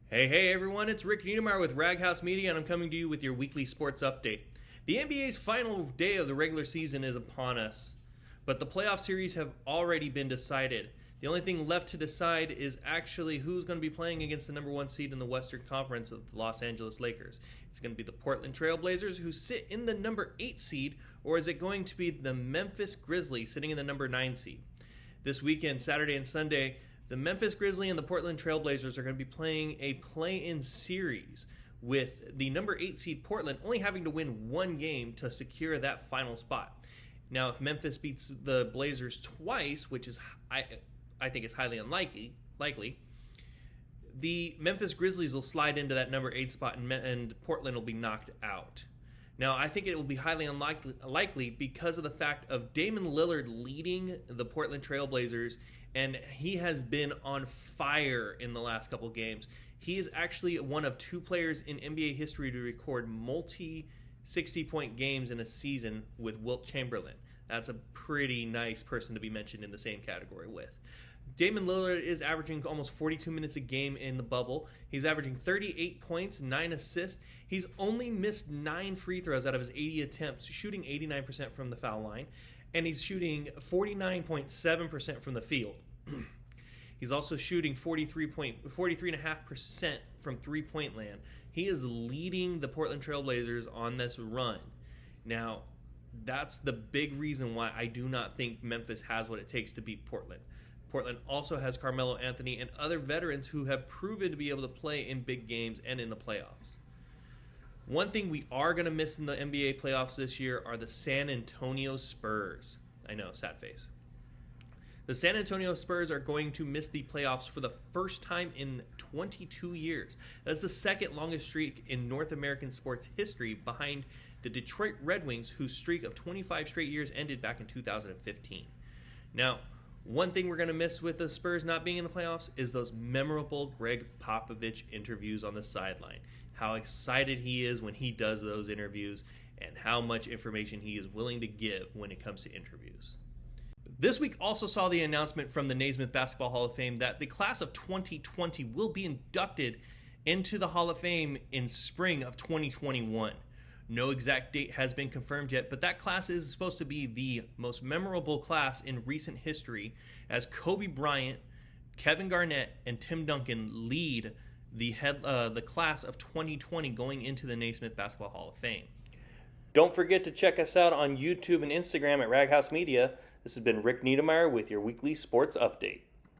Hey everyone, it's Rick Niedermeyer with Raghouse Media, and I'm coming to you with your weekly sports update. The NBA's final day of the regular season is upon us, but the playoff series have already been decided. The only thing left to decide is actually who's going to be playing against the number one seed in the Western Conference of the Los Angeles Lakers. It's going to be the Portland Trail Blazers, who sit in the number 8 seed, or is it going to be the Memphis Grizzlies sitting in the number 9 seed? This weekend, Saturday and Sunday, the Memphis Grizzlies and the Portland Trail Blazers are going to be playing a play-in series, with the number 8 seed Portland only having to win one game to secure that final spot. Now, if Memphis beats the Blazers twice, which is I think is highly unlikely, the Memphis Grizzlies will slide into that number 8 spot, and Portland will be knocked out. Now, I think it will be highly unlikely because of the fact of Damian Lillard leading the Portland Trail Blazers, and he has been on fire in the last couple games. He is actually one of 2 players in NBA history to record multi-60-point games in a season with Wilt Chamberlain. That's a pretty nice person to be mentioned in the same category with. Damian Lillard is averaging almost 42 minutes a game in the bubble. He's averaging 38 points, 9 assists. He's only missed 9 free throws out of his 80 attempts, shooting 89% from the foul line, and he's shooting 49.7% from the field. He's also shooting 43.5% from three-point land. He is leading the Portland Trail Blazers on this run. Now, that's the big reason why I do not think Memphis has what it takes to beat Portland. Portland also has Carmelo Anthony and other veterans who have proven to be able to play in big games and in the playoffs. One thing we are going to miss in the NBA playoffs this year are the San Antonio Spurs. I know, sad face. The San Antonio Spurs are going to miss the playoffs for the first time in 22 years. That's the second longest streak in North American sports history, behind the Detroit Red Wings, whose streak of 25 straight years ended back in 2015. Now, one thing we're going to miss with the Spurs not being in the playoffs is those memorable Greg Popovich interviews on the sideline. How excited he is when he does those interviews, and how much information he is willing to give when it comes to interviews. This week also saw the announcement from the Naismith Basketball Hall of Fame that the class of 2020 will be inducted into the Hall of Fame in spring of 2021. No exact date has been confirmed yet, but that class is supposed to be the most memorable class in recent history, as Kobe Bryant, Kevin Garnett, and Tim Duncan lead the class of 2020 going into the Naismith Basketball Hall of Fame. Don't forget to check us out on YouTube and Instagram at Raghouse Media. This has been Rick Niedermeyer with your weekly sports update.